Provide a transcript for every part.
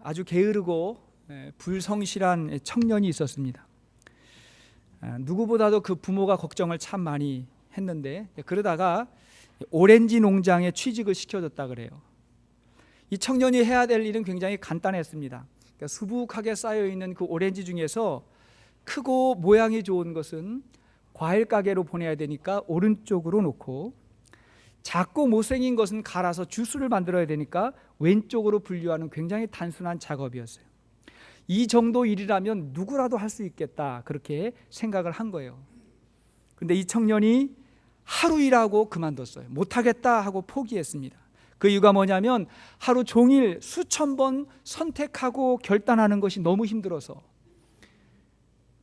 아주 게으르고 불성실한 청년이 있었습니다. 누구보다도 그 부모가 걱정을 참 많이 했는데, 그러다가 오렌지 농장에 취직을 시켜줬다 그래요. 이 청년이 해야 될 일은 굉장히 간단했습니다. 그러니까 수북하게 쌓여있는 그 오렌지 중에서 크고 모양이 좋은 것은 과일 가게로 보내야 되니까 오른쪽으로 놓고, 작고 못생긴 것은 갈아서 주스를 만들어야 되니까 왼쪽으로 분류하는 굉장히 단순한 작업이었어요. 이 정도 일이라면 누구라도 할 수 있겠다, 그렇게 생각을 한 거예요. 근데 이 청년이 하루 일하고 그만뒀어요. 못하겠다 하고 포기했습니다. 그 이유가 뭐냐면 하루 종일 수천 번 선택하고 결단하는 것이 너무 힘들어서,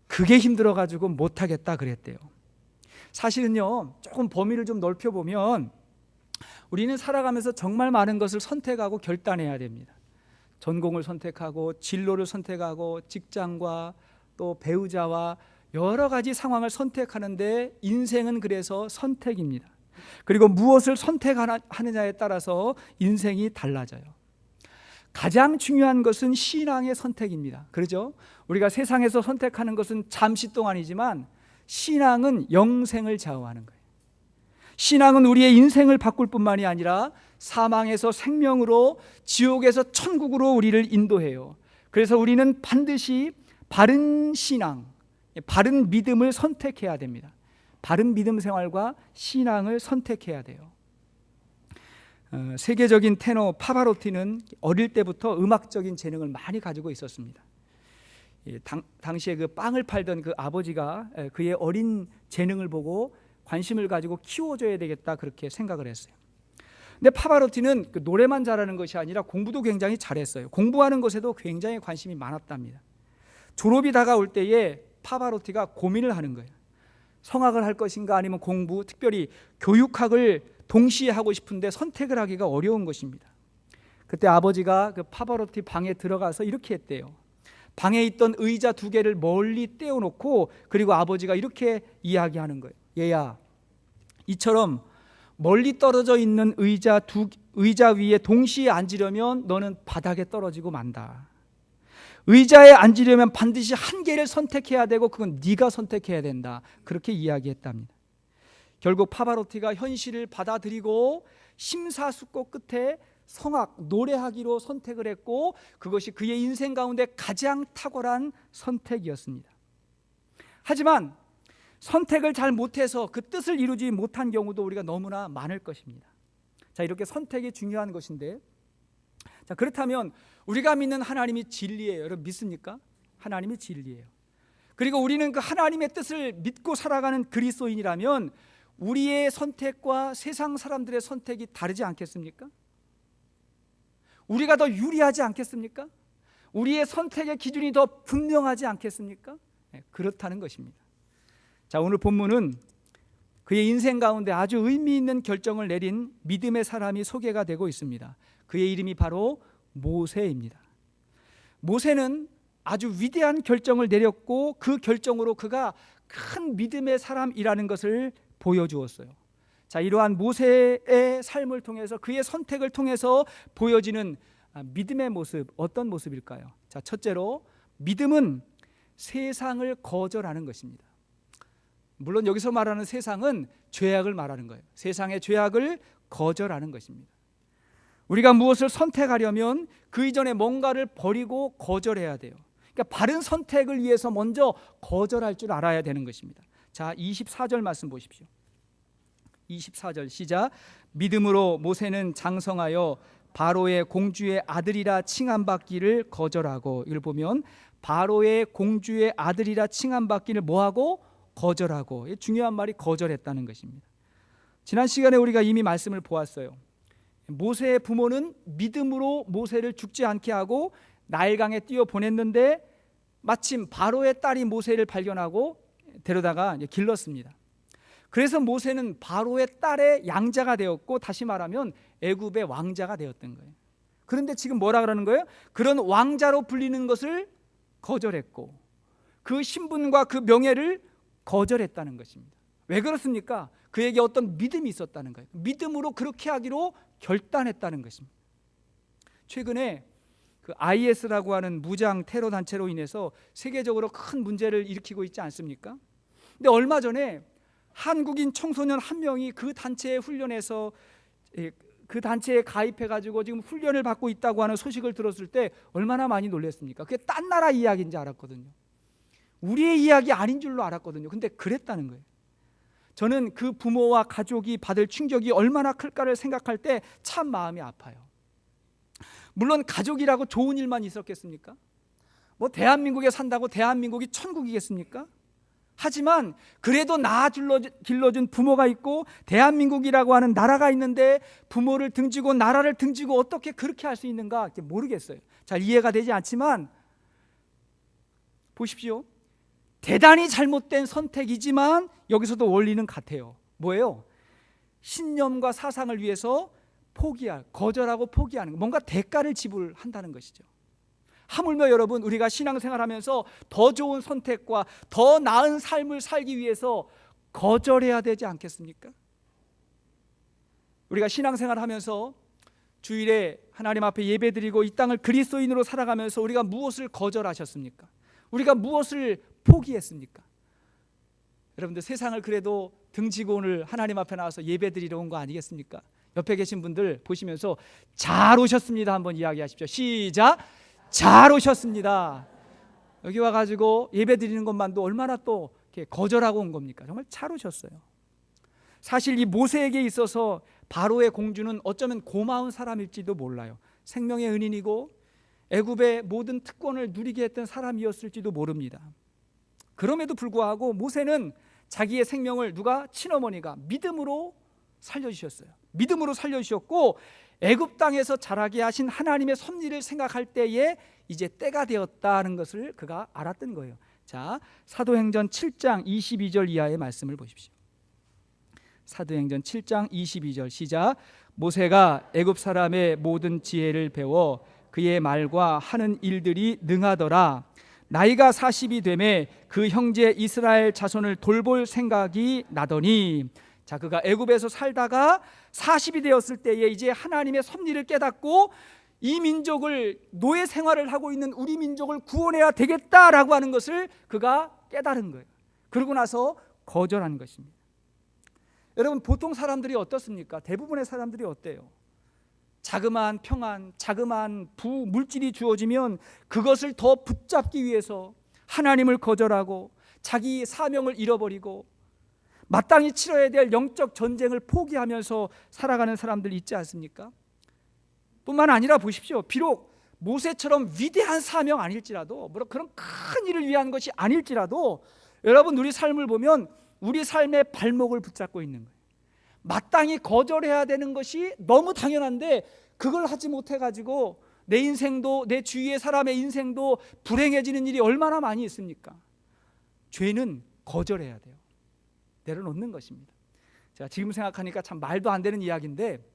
그게 힘들어가지고 못하겠다 그랬대요. 사실은요, 조금 범위를 좀 넓혀보면 우리는 살아가면서 정말 많은 것을 선택하고 결단해야 됩니다. 전공을 선택하고 진로를 선택하고 직장과 또 배우자와 여러 가지 상황을 선택하는데, 인생은 그래서 선택입니다. 그리고 무엇을 선택하느냐에 따라서 인생이 달라져요. 가장 중요한 것은 신앙의 선택입니다. 그렇죠? 우리가 세상에서 선택하는 것은 잠시 동안이지만 신앙은 영생을 좌우하는 거예요. 신앙은 우리의 인생을 바꿀 뿐만이 아니라 사망에서 생명으로, 지옥에서 천국으로 우리를 인도해요. 그래서 우리는 반드시 바른 신앙, 바른 믿음을 선택해야 됩니다. 바른 믿음 생활과 신앙을 선택해야 돼요. 세계적인 테너 파바로티는 어릴 때부터 음악적인 재능을 많이 가지고 있었습니다. 당시에 그 빵을 팔던 그 아버지가 그의 어린 재능을 보고 관심을 가지고 키워줘야 되겠다, 그렇게 생각을 했어요. 근데 파바로티는 그 노래만 잘하는 것이 아니라 공부도 굉장히 잘했어요. 공부하는 것에도 굉장히 관심이 많았답니다. 졸업이 다가올 때에 파바로티가 고민을 하는 거예요. 성악을 할 것인가 아니면 공부, 특별히 교육학을 동시에 하고 싶은데 선택을 하기가 어려운 것입니다. 그때 아버지가 그 파바로티 방에 들어가서 이렇게 했대요. 방에 있던 의자 2개를 멀리 떼어놓고, 그리고 아버지가 이렇게 이야기하는 거예요. 얘야, 이처럼 멀리 떨어져 있는 의자 위에 동시에 앉으려면 너는 바닥에 떨어지고 만다. 의자에 앉으려면 반드시 한 개를 선택해야 되고 그건 네가 선택해야 된다, 그렇게 이야기했답니다. 결국 파바로티가 현실을 받아들이고 심사숙고 끝에 성악, 노래하기로 선택을 했고, 그것이 그의 인생 가운데 가장 탁월한 선택이었습니다. 하지만 선택을 잘 못해서 그 뜻을 이루지 못한 경우도 우리가 너무나 많을 것입니다. 자, 이렇게 선택이 중요한 것인데, 자, 그렇다면 우리가 믿는 하나님이 진리예요. 여러분 믿습니까? 하나님이 진리예요. 그리고 우리는 그 하나님의 뜻을 믿고 살아가는 그리스도인이라면 우리의 선택과 세상 사람들의 선택이 다르지 않겠습니까? 우리가 더 유리하지 않겠습니까? 우리의 선택의 기준이 더 분명하지 않겠습니까? 네, 그렇다는 것입니다. 자, 오늘 본문은 그의 인생 가운데 아주 의미 있는 결정을 내린 믿음의 사람이 소개가 되고 있습니다. 그의 이름이 바로 모세입니다. 모세는 아주 위대한 결정을 내렸고, 그 결정으로 그가 큰 믿음의 사람이라는 것을 보여주었어요. 자, 이러한 모세의 삶을 통해서, 그의 선택을 통해서 보여지는 믿음의 모습, 어떤 모습일까요? 자, 첫째로 믿음은 세상을 거절하는 것입니다. 물론 여기서 말하는 세상은 죄악을 말하는 거예요. 세상의 죄악을 거절하는 것입니다. 우리가 무엇을 선택하려면 그 이전에 뭔가를 버리고 거절해야 돼요. 그러니까 바른 선택을 위해서 먼저 거절할 줄 알아야 되는 것입니다. 자, 24절 말씀 보십시오. 24절 시작. 믿음으로 모세는 장성하여 바로의 공주의 아들이라 칭함받기를 거절하고, 이걸 보면 바로의 공주의 아들이라 칭함받기를 뭐하고? 거절하고. 중요한 말이 거절했다는 것입니다. 지난 시간에 우리가 이미 말씀을 보았어요. 모세의 부모는 믿음으로 모세를 죽지 않게 하고 나일강에 띄워 보냈는데, 마침 바로의 딸이 모세를 발견하고 데려다가 길렀습니다. 그래서 모세는 바로의 딸의 양자가 되었고, 다시 말하면 애굽의 왕자가 되었던 거예요. 그런데 지금 뭐라 그러는 거예요? 그런 왕자로 불리는 것을 거절했고, 그 신분과 그 명예를 거절했다는 것입니다. 왜 그렇습니까? 그에게 어떤 믿음이 있었다는 거예요. 믿음으로 그렇게 하기로 결단했다는 것입니다. 최근에 그 IS라고 하는 무장 테러 단체로 인해서 세계적으로 큰 문제를 일으키고 있지 않습니까? 근데 얼마 전에 한국인 청소년 한 명이 그 단체에 훈련해서 그 단체에 가입해 가지고 지금 훈련을 받고 있다고 하는 소식을 들었을 때 얼마나 많이 놀랐습니까? 그게 딴 나라 이야기인지 알았거든요. 우리의 이야기 아닌 줄로 알았거든요. 근데 그랬다는 거예요. 저는 그 부모와 가족이 받을 충격이 얼마나 클까를 생각할 때 참 마음이 아파요. 물론 가족이라고 좋은 일만 있었겠습니까? 뭐 대한민국에 산다고 대한민국이 천국이겠습니까? 하지만 그래도 낳아 길러준 부모가 있고 대한민국이라고 하는 나라가 있는데 부모를 등지고 나라를 등지고 어떻게 그렇게 할 수 있는가 모르겠어요. 잘 이해가 되지 않지만 보십시오. 대단히 잘못된 선택이지만 여기서도 원리는 같아요. 뭐예요? 신념과 사상을 위해서 거절하고 포기하는 거. 뭔가 대가를 지불한다는 것이죠. 하물며 여러분, 우리가 신앙생활하면서 더 좋은 선택과 더 나은 삶을 살기 위해서 거절해야 되지 않겠습니까? 우리가 신앙생활하면서 주일에 하나님 앞에 예배드리고 이 땅을 그리스도인으로 살아가면서 우리가 무엇을 거절하셨습니까? 우리가 무엇을 포기했습니까? 여러분들, 세상을 그래도 등지고 오늘 하나님 앞에 나와서 예배드리러 온 거 아니겠습니까? 옆에 계신 분들 보시면서 잘 오셨습니다 한번 이야기하십시오. 시작! 잘 오셨습니다. 여기 와가지고 예배드리는 것만도 얼마나 또 이렇게 거절하고 온 겁니까? 정말 잘 오셨어요. 사실 이 모세에게 있어서 바로의 공주는 어쩌면 고마운 사람일지도 몰라요. 생명의 은인이고 애굽의 모든 특권을 누리게 했던 사람이었을지도 모릅니다. 그럼에도 불구하고 모세는 자기의 생명을 친어머니가 믿음으로 살려주셨어요. 믿음으로 살려주셨고 애굽 땅에서 자라게 하신 하나님의 섭리를 생각할 때에 이제 때가 되었다는 것을 그가 알았던 거예요. 자, 사도행전 7장 22절 이하의 말씀을 보십시오. 사도행전 7장 22절 시작. 모세가 애굽 사람의 모든 지혜를 배워 그의 말과 하는 일들이 능하더라. 나이가 40이 되매 그 형제 이스라엘 자손을 돌볼 생각이 나더니, 자, 그가 애굽에서 살다가 40이 되었을 때에 이제 하나님의 섭리를 깨닫고 이 민족을, 노예 생활을 하고 있는 우리 민족을 구원해야 되겠다라고 하는 것을 그가 깨달은 거예요. 그러고 나서 거절한 것입니다. 여러분, 보통 사람들이 어떻습니까? 대부분의 사람들이 어때요? 자그마한 평안, 자그마한 물질이 주어지면 그것을 더 붙잡기 위해서 하나님을 거절하고 자기 사명을 잃어버리고 마땅히 치러야 될 영적 전쟁을 포기하면서 살아가는 사람들 있지 않습니까? 뿐만 아니라 보십시오. 비록 모세처럼 위대한 사명 아닐지라도, 그런 큰 일을 위한 것이 아닐지라도 여러분, 우리 삶을 보면 우리 삶의 발목을 붙잡고 있는 거예요. 마땅히 거절해야 되는 것이 너무 당연한데 그걸 하지 못해가지고 내 인생도, 내 주위의 사람의 인생도 불행해지는 일이 얼마나 많이 있습니까? 죄는 거절해야 돼요. 내려놓는 것입니다. 제가 지금 생각하니까 참 말도 안 되는 이야기인데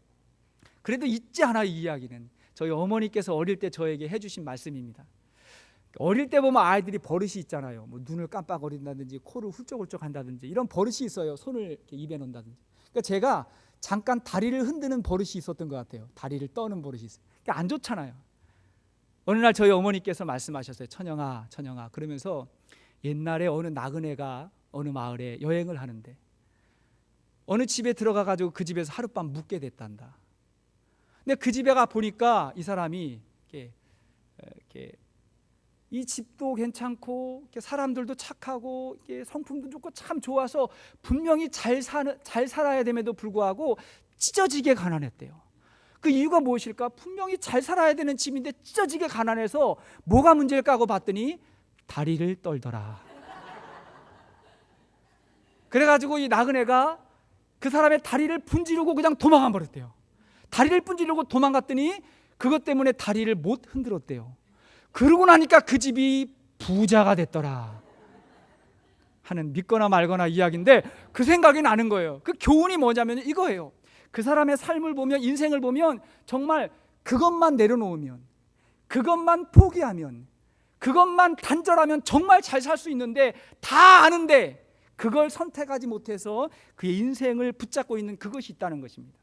그래도 잊지 않아요. 이 이야기는 저희 어머니께서 어릴 때 저에게 해주신 말씀입니다. 어릴 때 보면 아이들이 버릇이 있잖아요. 뭐 눈을 깜빡거린다든지 코를 훌쩍훌쩍 한다든지 이런 버릇이 있어요. 손을 이렇게 입에 넣는다든지. 그러니까 제가 잠깐 다리를 흔드는 버릇이 있었던 것 같아요. 다리를 떠는 버릇이 있어요. 그러니까 안 좋잖아요. 어느 날 저희 어머니께서 말씀하셨어요. 천영아, 천영아. 그러면서 옛날에 어느 나그네가 어느 마을에 여행을 하는데 어느 집에 들어가가지고 그 집에서 하룻밤 묵게 됐단다. 근데 그 집에 가 보니까 이 사람이 이렇게 이 집도 괜찮고 이렇게 사람들도 착하고 이렇게 성품도 좋고 참 좋아서 분명히 잘 살아야 됨에도 불구하고 찢어지게 가난했대요. 그 이유가 무엇일까? 분명히 잘 살아야 되는 집인데 찢어지게 가난해서 뭐가 문제일까 하고 봤더니 다리를 떨더라. 그래가지고 이 나그네가 그 사람의 다리를 분지르고 그냥 도망가 버렸대요. 다리를 분지르고 도망갔더니 그것 때문에 다리를 못 흔들었대요. 그러고 나니까 그 집이 부자가 됐더라 하는 믿거나 말거나 이야기인데 그 생각이 나는 거예요. 그 교훈이 뭐냐면 이거예요. 그 사람의 삶을 보면, 인생을 보면 정말 그것만 내려놓으면, 그것만 포기하면, 그것만 단절하면 정말 잘 살 수 있는데 다 아는데 그걸 선택하지 못해서 그의 인생을 붙잡고 있는 그것이 있다는 것입니다.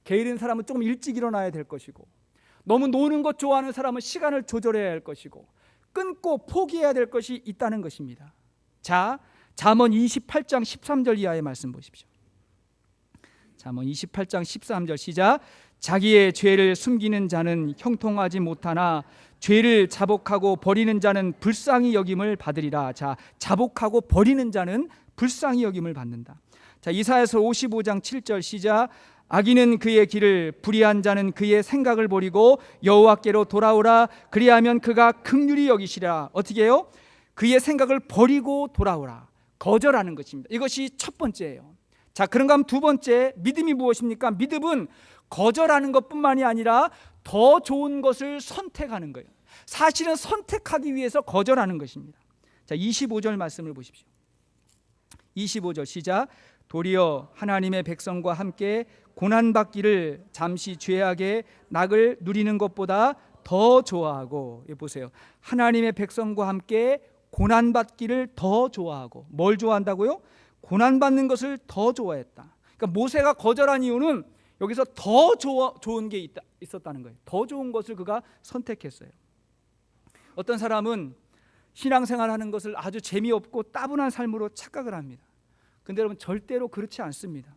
게으른 사람은 조금 일찍 일어나야 될 것이고 너무 노는 것 좋아하는 사람은 시간을 조절해야 할 것이고 끊고 포기해야 될 것이 있다는 것입니다. 자, 잠언 28장 13절 이하의 말씀 보십시오. 잠언 28장 13절 시작. 자기의 죄를 숨기는 자는 형통하지 못하나 죄를 자복하고 버리는 자는 불쌍히 여김을 받으리라. 자, 자복하고 버리는 자는 불쌍히 여김을 받는다. 자, 이사야서 55장 7절 시작. 악인은 그의 길을, 불의한 자는 그의 생각을 버리고 여호와께로 돌아오라. 그리하면 그가 긍휼히 여기시리라. 어떻게 해요? 그의 생각을 버리고 돌아오라. 거절하는 것입니다. 이것이 첫 번째예요. 자, 그런가 하면 두 번째, 믿음이 무엇입니까? 믿음은 거절하는 것뿐만이 아니라 더 좋은 것을 선택하는 거예요. 사실은 선택하기 위해서 거절하는 것입니다. 자, 25절 말씀을 보십시오. 25절 시작. 도리어 하나님의 백성과 함께 고난받기를 잠시 죄악의 낙을 누리는 것보다 더 좋아하고, 보세요. 하나님의 백성과 함께 고난받기를 더 좋아하고, 뭘 좋아한다고요? 고난받는 것을 더 좋아했다. 그러니까 모세가 거절한 이유는 여기서 더 좋은 게 있었다는 거예요. 더 좋은 것을 그가 선택했어요. 어떤 사람은 신앙생활하는 것을 아주 재미없고 따분한 삶으로 착각을 합니다. 근데 여러분, 절대로 그렇지 않습니다.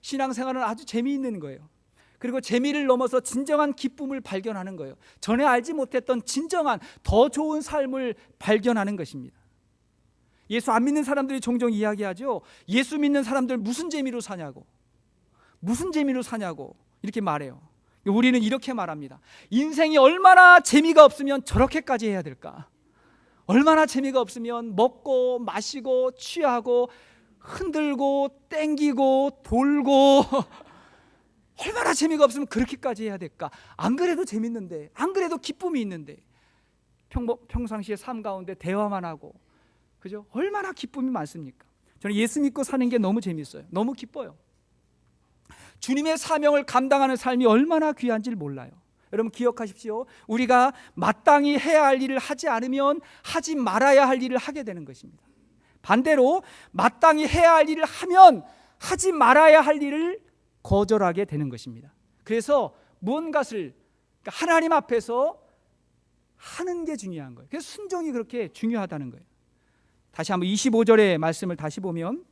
신앙생활은 아주 재미있는 거예요. 그리고 재미를 넘어서 진정한 기쁨을 발견하는 거예요. 전에 알지 못했던 진정한 더 좋은 삶을 발견하는 것입니다. 예수 안 믿는 사람들이 종종 이야기하죠. 예수 믿는 사람들 무슨 재미로 사냐고, 무슨 재미로 사냐고 이렇게 말해요. 우리는 이렇게 말합니다. 인생이 얼마나 재미가 없으면 저렇게까지 해야 될까? 얼마나 재미가 없으면 먹고 마시고 취하고 흔들고 땡기고 돌고 얼마나 재미가 없으면 그렇게까지 해야 될까? 안 그래도 재밌는데, 안 그래도 기쁨이 있는데, 평상시에 삶 가운데 대화만 하고, 그죠? 얼마나 기쁨이 많습니까? 저는 예수 믿고 사는 게 너무 재밌어요. 너무 기뻐요. 주님의 사명을 감당하는 삶이 얼마나 귀한지를 몰라요. 여러분 기억하십시오. 우리가 마땅히 해야 할 일을 하지 않으면 하지 말아야 할 일을 하게 되는 것입니다. 반대로 마땅히 해야 할 일을 하면 하지 말아야 할 일을 거절하게 되는 것입니다. 그래서 무언가를 하나님 앞에서 하는 게 중요한 거예요. 그래서 순종이 그렇게 중요하다는 거예요. 다시 한번 25절의 말씀을 다시 보면,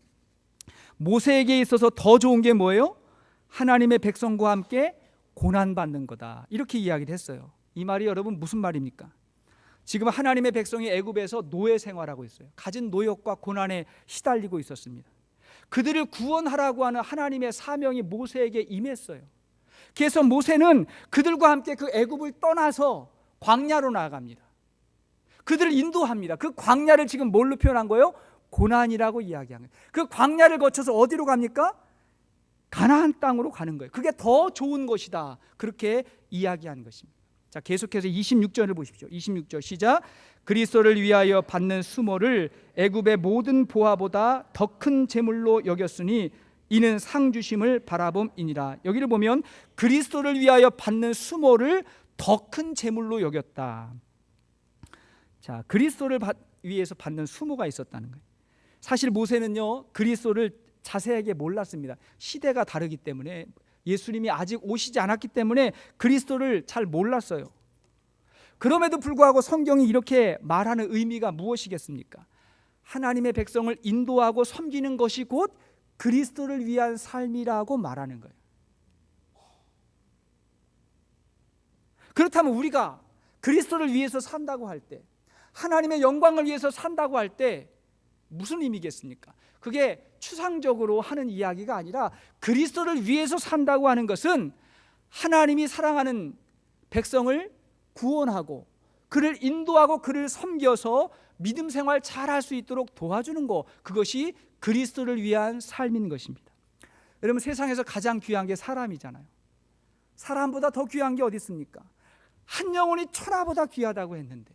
모세에게 있어서 더 좋은 게 뭐예요? 하나님의 백성과 함께 고난받는 거다, 이렇게 이야기를 했어요. 이 말이 여러분 무슨 말입니까? 지금 하나님의 백성이 애굽에서 노예 생활하고 있어요. 갖은 노역과 고난에 시달리고 있었습니다. 그들을 구원하라고 하는 하나님의 사명이 모세에게 임했어요. 그래서 모세는 그들과 함께 그 애굽을 떠나서 광야로 나아갑니다. 그들을 인도합니다. 그 광야를 지금 뭘로 표현한 거예요? 고난이라고 이야기한 거예요. 그 광야를 거쳐서 어디로 갑니까? 가나안 땅으로 가는 거예요. 그게 더 좋은 것이다, 그렇게 이야기한 것입니다. 자, 계속해서 26절을 보십시오. 26절 시작. 그리스도를 위하여 받는 수모를 애굽의 모든 보화보다 더 큰 재물로 여겼으니 이는 상 주심을 바라봄이니라. 여기를 보면 그리스도를 위하여 받는 수모를 더 큰 재물로 여겼다. 자, 그리스도를 위해서 받는 수모가 있었다는 거예요. 사실 모세는요, 그리스도를 자세하게 몰랐습니다. 시대가 다르기 때문에, 예수님이 아직 오시지 않았기 때문에 그리스도를 잘 몰랐어요. 그럼에도 불구하고 성경이 이렇게 말하는 의미가 무엇이겠습니까? 하나님의 백성을 인도하고 섬기는 것이 곧 그리스도를 위한 삶이라고 말하는 거예요. 그렇다면 우리가 그리스도를 위해서 산다고 할 때, 하나님의 영광을 위해서 산다고 할 때 무슨 의미겠습니까? 그게 추상적으로 하는 이야기가 아니라 그리스도를 위해서 산다고 하는 것은 하나님이 사랑하는 백성을 구원하고 그를 인도하고 그를 섬겨서 믿음 생활 잘할 수 있도록 도와주는 것, 그것이 그리스도를 위한 삶인 것입니다. 여러분, 세상에서 가장 귀한 게 사람이잖아요. 사람보다 더 귀한 게 어디 있습니까? 한 영혼이 천하보다 귀하다고 했는데,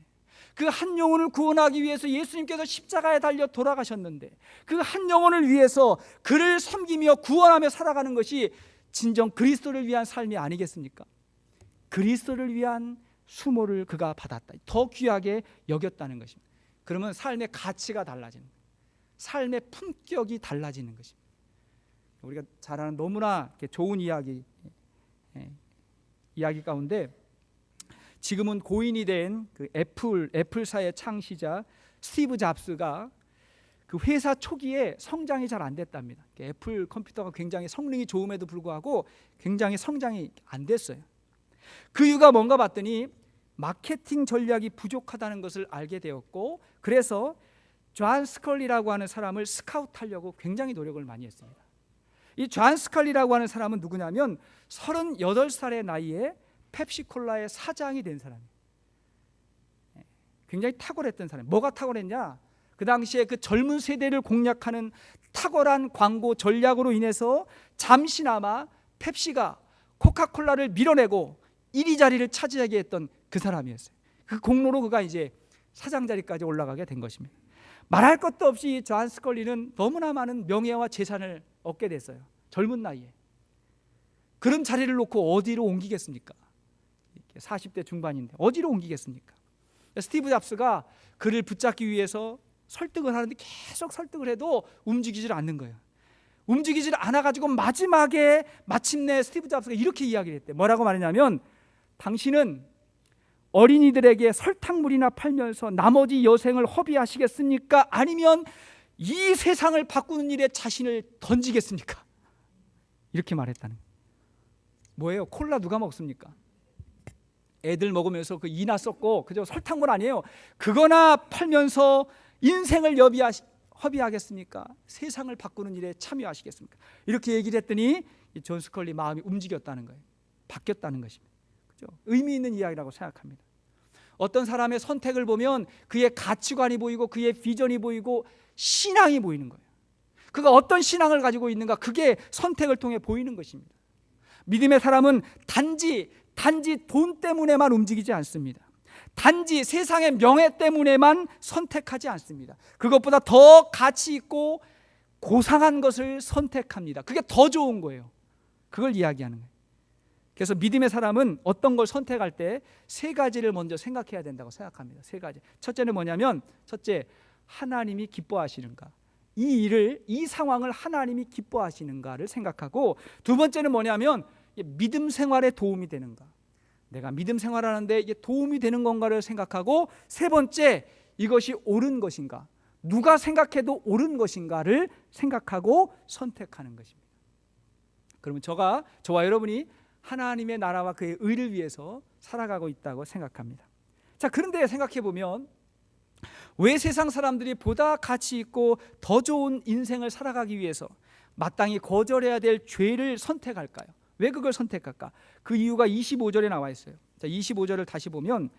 그 한 영혼을 구원하기 위해서 예수님께서 십자가에 달려 돌아가셨는데, 그 한 영혼을 위해서 그를 섬기며 구원하며 살아가는 것이 진정 그리스도를 위한 삶이 아니겠습니까? 그리스도를 위한 수모를 그가 받았다, 더 귀하게 여겼다는 것입니다. 그러면 삶의 가치가 달라지는 거예요. 삶의 품격이 달라지는 것입니다. 우리가 잘 아는 너무나 좋은 이야기 가운데 지금은 고인이 된 그 애플사의 창시자 스티브 잡스가 그 회사 초기에 성장이 잘 안 됐답니다. 애플 컴퓨터가 굉장히 성능이 좋음에도 불구하고 굉장히 성장이 안 됐어요. 그 이유가 뭔가 봤더니 마케팅 전략이 부족하다는 것을 알게 되었고, 그래서 존 스컬리라고 하는 사람을 스카우트하려고 굉장히 노력을 많이 했습니다. 이 존 스컬리라고 하는 사람은 누구냐면 38살의 나이에 펩시콜라의 사장이 된 사람이에요. 굉장히 탁월했던 사람. 뭐가 탁월했냐? 그 당시에 그 젊은 세대를 공략하는 탁월한 광고 전략으로 인해서 잠시나마 펩시가 코카콜라를 밀어내고 1위 자리를 차지하게 했던 그 사람이었어요. 그 공로로 그가 이제 사장 자리까지 올라가게 된 것입니다. 말할 것도 없이 존 스컬리는 너무나 많은 명예와 재산을 얻게 됐어요. 젊은 나이에. 그런 자리를 놓고 어디로 옮기겠습니까? 40대 중반인데 어디로 옮기겠습니까? 스티브 잡스가 그를 붙잡기 위해서 설득을 하는데 계속 설득을 해도 움직이질 않는 거예요. 움직이질 않아가지고 마침내 스티브 잡스가 이렇게 이야기를 했대. 뭐라고 말했냐면, 당신은 어린이들에게 설탕물이나 팔면서 나머지 여생을 허비하시겠습니까? 아니면 이 세상을 바꾸는 일에 자신을 던지겠습니까? 이렇게 말했다는 거예요. 뭐예요? 콜라 누가 먹습니까? 애들 먹으면서 그 이나 썩고 그저 설탕물 아니에요. 그거나 팔면서 인생을 허비하겠습니까? 세상을 바꾸는 일에 참여하시겠습니까? 이렇게 얘기를 했더니 존 스컬리 마음이 움직였다는 거예요. 바뀌었다는 것입니다. 그죠? 의미 있는 이야기라고 생각합니다. 어떤 사람의 선택을 보면 그의 가치관이 보이고 그의 비전이 보이고 신앙이 보이는 거예요. 그가 어떤 신앙을 가지고 있는가, 그게 선택을 통해 보이는 것입니다. 믿음의 사람은 단지 돈 때문에만 움직이지 않습니다. 단지 세상의 명예 때문에만 선택하지 않습니다. 그것보다 더 가치 있고 고상한 것을 선택합니다. 그게 더 좋은 거예요. 그걸 이야기하는 거예요. 그래서 믿음의 사람은 어떤 걸 선택할 때 세 가지를 먼저 생각해야 된다고 생각합니다. 세 가지. 첫째는 뭐냐면, 첫째, 하나님이 기뻐하시는가, 이 상황을 하나님이 기뻐하시는가를 생각하고, 두 번째는 뭐냐면 믿음 생활에 도움이 되는가, 내가 믿음 생활하는데 이게 도움이 되는 건가를 생각하고, 세 번째, 이것이 옳은 것인가, 누가 생각해도 옳은 것인가를 생각하고 선택하는 것입니다. 그러면 저와 여러분이 하나님의 나라와 그의 의를 위해서 살아가고 있다고 생각합니다. 자, 그런데 생각해 보면 왜 세상 사람들이 보다 가치 있고 더 좋은 인생을 살아가기 위해서 마땅히 거절해야 될 죄를 선택할까요? 왜 그걸 선택할까? 그 이유가 25절에 나와 있어요. 자, 25절을 다시 보면,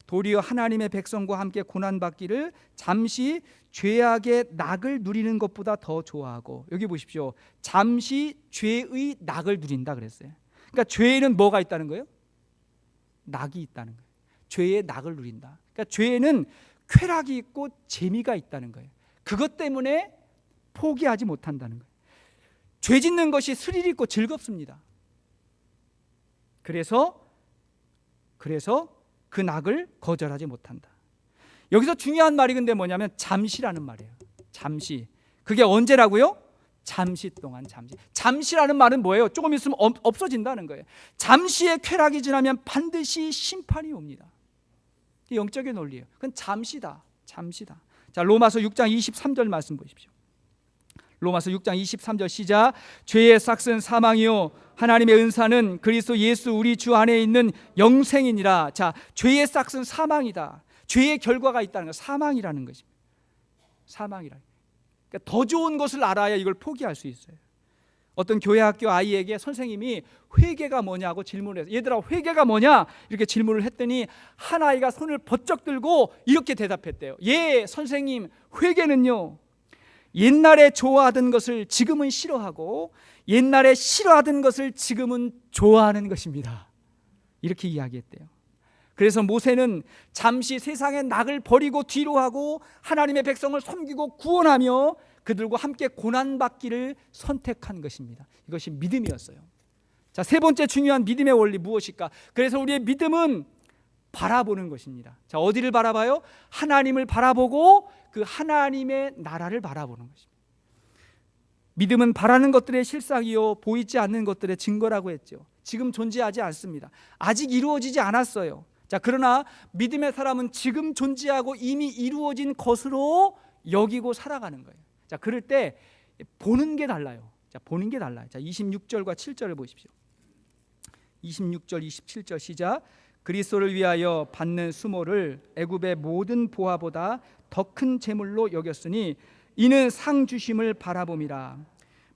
도리어 하나님의 백성과 함께 고난받기를 잠시 죄악의 낙을 누리는 것보다 더 좋아하고, 여기 보십시오. 잠시 죄의 낙을 누린다 그랬어요. 그러니까 죄에는 뭐가 있다는 거예요? 낙이 있다는 거예요. 죄의 낙을 누린다. 그러니까 죄에는 쾌락이 있고 재미가 있다는 거예요. 그것 때문에 포기하지 못한다는 거예요. 죄 짓는 것이 스릴 있고 즐겁습니다. 그래서 그 낙을 거절하지 못한다. 여기서 중요한 말이 근데 뭐냐면 잠시라는 말이에요. 잠시. 그게 언제라고요? 잠시 동안. 잠시라는 말은 뭐예요? 조금 있으면 없어진다는 거예요. 잠시의 쾌락이 지나면 반드시 심판이 옵니다. 영적인 논리예요. 그건 잠시다. 자, 로마서 6장 23절 말씀 보십시오. 로마서 6장 23절 시작. 죄의 삭은 사망이요 하나님의 은사는 그리스도 예수 우리 주 안에 있는 영생이니라. 자, 죄의 삭은 사망이다. 죄의 결과가 있다는 거, 사망이라는 것입니다. 사망이라. 그러니까 더 좋은 것을 알아야 이걸 포기할 수 있어요. 어떤 교회 학교 아이에게 선생님이 회개가 뭐냐고 질문을 해서, 얘들아 회개가 뭐냐 이렇게 질문을 했더니 한 아이가 손을 번쩍 들고 이렇게 대답했대요. 예, 선생님, 회개는요, 옛날에 좋아하던 것을 지금은 싫어하고 옛날에 싫어하던 것을 지금은 좋아하는 것입니다. 이렇게 이야기했대요. 그래서 모세는 잠시 세상의 낙을 버리고 뒤로 하고 하나님의 백성을 섬기고 구원하며 그들과 함께 고난받기를 선택한 것입니다. 이것이 믿음이었어요. 자, 세 번째 중요한 믿음의 원리 무엇일까? 그래서 우리의 믿음은 바라보는 것입니다. 자, 어디를 바라봐요? 하나님을 바라보고 그 하나님의 나라를 바라보는 것입니다. 믿음은 바라는 것들의 실상이요 보이지 않는 것들의 증거라고 했죠. 지금 존재하지 않습니다. 아직 이루어지지 않았어요. 자, 그러나 믿음의 사람은 지금 존재하고 이미 이루어진 것으로 여기고 살아가는 거예요. 자, 그럴 때 보는 게 달라요. 자, 보는 게 달라요. 자, 26절과 7절을 보십시오. 26절 27절 시작. 그리스도를 위하여 받는 수모를 애굽의 모든 보화보다 더 큰 재물로 여겼으니 이는 상 주심을 바라봄이라.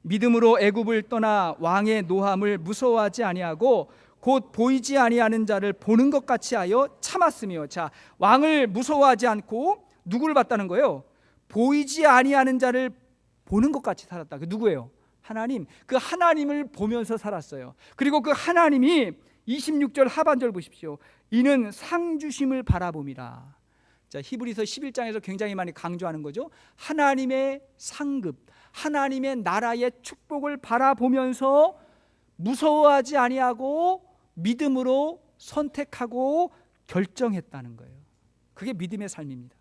믿음으로 애굽을 떠나 왕의 노함을 무서워하지 아니하고 곧 보이지 아니하는 자를 보는 것 같이 하여 참았으며. 자, 왕을 무서워하지 않고 누구를 봤다는 거예요? 보이지 아니하는 자를 보는 것 같이 살았다. 그 누구예요? 하나님. 그 하나님을 보면서 살았어요. 그리고 그 하나님이 26절 하반절 보십시오. 이는 상 주심을 바라봄이라. 자, 히브리서 11장에서 굉장히 많이 강조하는 거죠. 하나님의 상급, 하나님의 나라의 축복을 바라보면서 무서워하지 아니하고 믿음으로 선택하고 결정했다는 거예요. 그게 믿음의 삶입니다.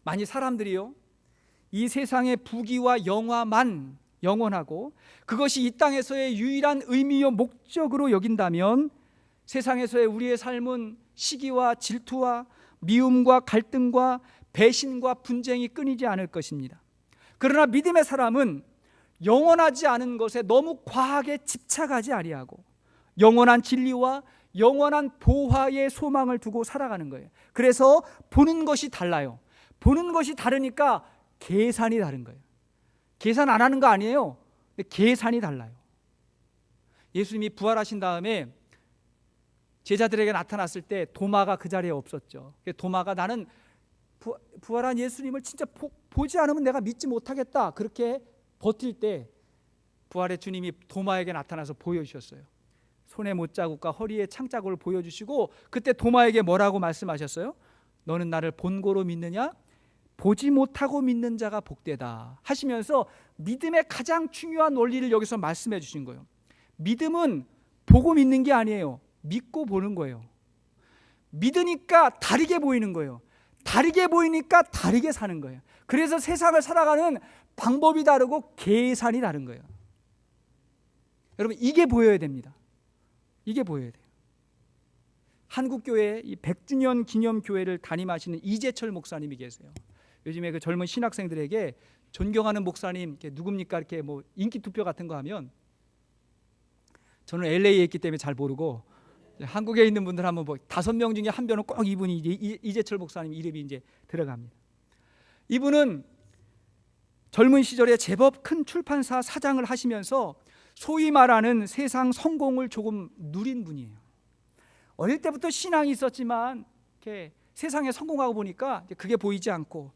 만약 사람들이요, 이 세상의 부귀와 영화만 영원하고 그것이 이 땅에서의 유일한 의미요 목적으로 여긴다면 세상에서의 우리의 삶은 시기와 질투와 미움과 갈등과 배신과 분쟁이 끊이지 않을 것입니다. 그러나 믿음의 사람은 영원하지 않은 것에 너무 과하게 집착하지 아니하고 영원한 진리와 영원한 보화의 소망을 두고 살아가는 거예요. 그래서 보는 것이 달라요. 보는 것이 다르니까 계산이 다른 거예요. 계산 안 하는 거 아니에요. 근데 계산이 달라요. 예수님이 부활하신 다음에 제자들에게 나타났을 때 도마가 그 자리에 없었죠. 도마가 나는 부활한 예수님을 진짜 보지 않으면 내가 믿지 못하겠다, 그렇게 버틸 때 부활의 주님이 도마에게 나타나서 보여주셨어요. 손에 못자국과 허리에 창자국을 보여주시고 그때 도마에게 뭐라고 말씀하셨어요? 너는 나를 본고로 믿느냐? 보지 못하고 믿는 자가 복되다 하시면서 믿음의 가장 중요한 원리를 여기서 말씀해 주신 거예요. 믿음은 보고 믿는 게 아니에요. 믿고 보는 거예요. 믿으니까 다르게 보이는 거예요. 다르게 보이니까 다르게 사는 거예요. 그래서 세상을 살아가는 방법이 다르고 계산이 다른 거예요. 여러분, 이게 보여야 됩니다. 이게 보여야 돼요. 한국교회 이 100주년 기념교회를 담임하시는 이재철 목사님이 계세요. 요즘에 그 젊은 신학생들에게 존경하는 목사님 누굽니까 이렇게 뭐 인기 투표 같은 거 하면, 저는 LA에 있기 때문에 잘 모르고 한국에 있는 분들 하면 뭐 5명 중에 한 명은 꼭 이분이 이재철 목사님 이름이 이제 들어갑니다. 이분은 젊은 시절에 제법 큰 출판사 사장을 하시면서 소위 말하는 세상 성공을 조금 누린 분이에요. 어릴 때부터 신앙이 있었지만 이렇게 세상에 성공하고 보니까 그게 보이지 않고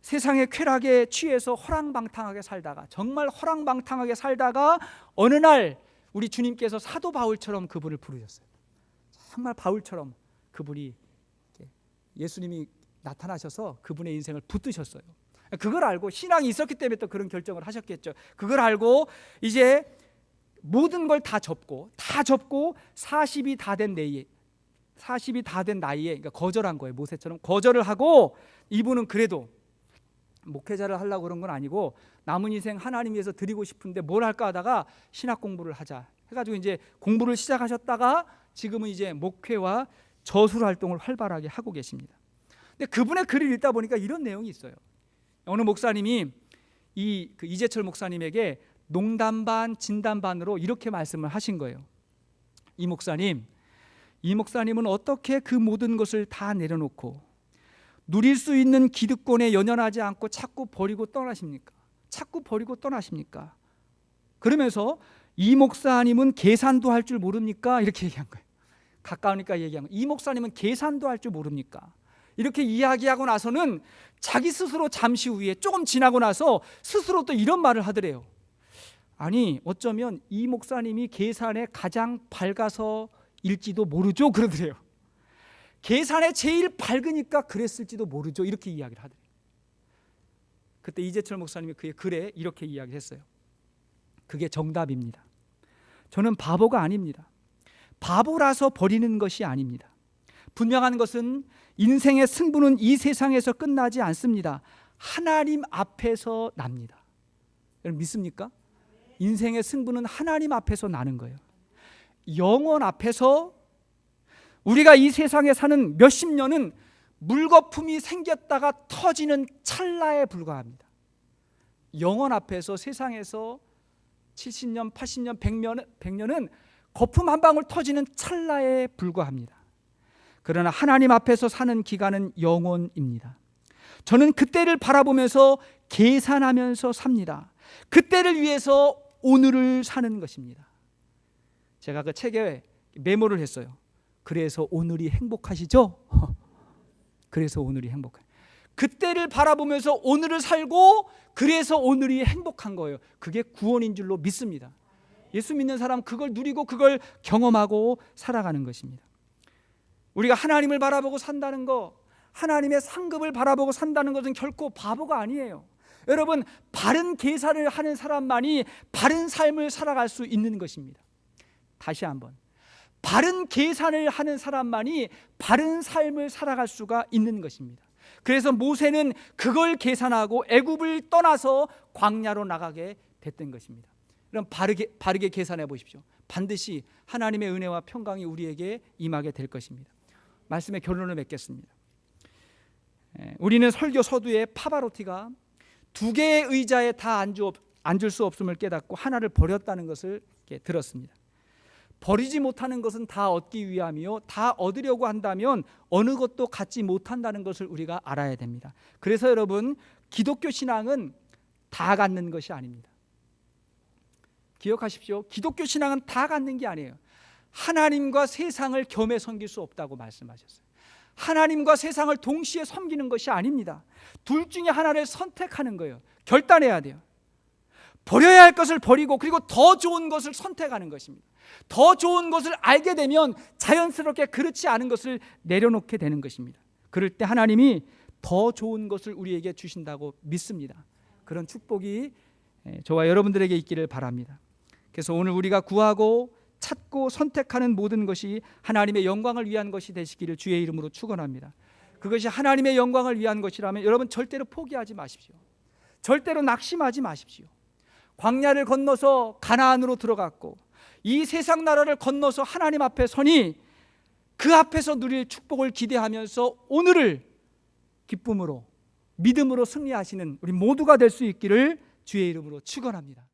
세상의 쾌락에 취해서 허랑방탕하게 살다가, 정말 허랑방탕하게 살다가 어느 날 우리 주님께서 사도 바울처럼 그분을 부르셨어요. 정말 바울처럼 그분이 예수님이 나타나셔서 그분의 인생을 붙드셨어요. 그걸 알고 신앙이 있었기 때문에 또 그런 결정을 하셨겠죠. 그걸 알고 이제 모든 걸 다 접고 40이 다 된 나이에 그러니까 거절한 거예요. 모세처럼 거절을 하고, 이분은 그래도 목회자를 하려고 그런 건 아니고 남은 인생 하나님 위해서 드리고 싶은데 뭘 할까 하다가 신학 공부를 하자 해가지고 이제 공부를 시작하셨다가 지금은 이제 목회와 저술 활동을 활발하게 하고 계십니다. 근데 그분의 글을 읽다 보니까 이런 내용이 있어요. 어느 목사님이 이재철 목사님에게 농담 반 진담 반으로 이렇게 말씀을 하신 거예요. 이 목사님은 어떻게 그 모든 것을 다 내려놓고 누릴 수 있는 기득권에 연연하지 않고 자꾸 버리고 떠나십니까? 그러면서 이 목사님은 계산도 할 줄 모릅니까? 이렇게 얘기한 거예요. 가까우니까 얘기한 거예요. 이 목사님은 계산도 할 줄 모릅니까? 이렇게 이야기하고 나서는 자기 스스로 잠시 후에 조금 지나고 나서 스스로 또 이런 말을 하더래요. 아니, 어쩌면 이 목사님이 계산에 가장 밝아서일지도 모르죠, 그러더래요. 계산에 제일 밝으니까 그랬을지도 모르죠, 이렇게 이야기를 하더래요. 그때 이재철 목사님이 그의 글에 이렇게 이야기했어요. 그게 정답입니다. 저는 바보가 아닙니다. 바보라서 버리는 것이 아닙니다. 분명한 것은 인생의 승부는 이 세상에서 끝나지 않습니다. 하나님 앞에서 납니다. 여러분 믿습니까? 인생의 승부는 하나님 앞에서 나는 거예요. 영원 앞에서 우리가 이 세상에 사는 몇십 년은 물거품이 생겼다가 터지는 찰나에 불과합니다. 영원 앞에서 세상에서 70년, 80년, 100년은 거품 한 방울 터지는 찰나에 불과합니다. 그러나 하나님 앞에서 사는 기간은 영원입니다. 저는 그때를 바라보면서 계산하면서 삽니다. 그때를 위해서 오늘을 사는 것입니다. 제가 그 책에 메모를 했어요. 그래서 오늘이 행복하시죠? 그래서 오늘이 행복해요. 그때를 바라보면서 오늘을 살고 그래서 오늘이 행복한 거예요. 그게 구원인 줄로 믿습니다. 예수 믿는 사람 그걸 누리고 그걸 경험하고 살아가는 것입니다. 우리가 하나님을 바라보고 산다는 거, 하나님의 상급을 바라보고 산다는 것은 결코 바보가 아니에요. 여러분, 바른 계산을 하는 사람만이 바른 삶을 살아갈 수 있는 것입니다. 다시 한번, 바른 계산을 하는 사람만이 바른 삶을 살아갈 수가 있는 것입니다. 그래서 모세는 그걸 계산하고 애굽을 떠나서 광야로 나가게 됐던 것입니다. 그럼 바르게 계산해 보십시오. 반드시 하나님의 은혜와 평강이 우리에게 임하게 될 것입니다. 말씀의 결론을 맺겠습니다. 우리는 설교 서두에 파바로티가 두 개의 의자에 다 앉을 수 없음을 깨닫고 하나를 버렸다는 것을 들었습니다. 버리지 못하는 것은 다 얻기 위함이요, 다 얻으려고 한다면 어느 것도 갖지 못한다는 것을 우리가 알아야 됩니다. 그래서 여러분, 기독교 신앙은 다 갖는 것이 아닙니다. 기억하십시오. 기독교 신앙은 다 갖는 게 아니에요. 하나님과 세상을 겸해 섬길 수 없다고 말씀하셨어요. 하나님과 세상을 동시에 섬기는 것이 아닙니다. 둘 중에 하나를 선택하는 거예요. 결단해야 돼요. 버려야 할 것을 버리고 그리고 더 좋은 것을 선택하는 것입니다. 더 좋은 것을 알게 되면 자연스럽게 그렇지 않은 것을 내려놓게 되는 것입니다. 그럴 때 하나님이 더 좋은 것을 우리에게 주신다고 믿습니다. 그런 축복이 저와 여러분들에게 있기를 바랍니다. 그래서 오늘 우리가 구하고 찾고 선택하는 모든 것이 하나님의 영광을 위한 것이 되시기를 주의 이름으로 축원합니다. 그것이 하나님의 영광을 위한 것이라면 여러분 절대로 포기하지 마십시오. 절대로 낙심하지 마십시오. 광야를 건너서 가나안으로 들어갔고 이 세상 나라를 건너서 하나님 앞에 서니 그 앞에서 누릴 축복을 기대하면서 오늘을 기쁨으로 믿음으로 승리하시는 우리 모두가 될 수 있기를 주의 이름으로 축원합니다.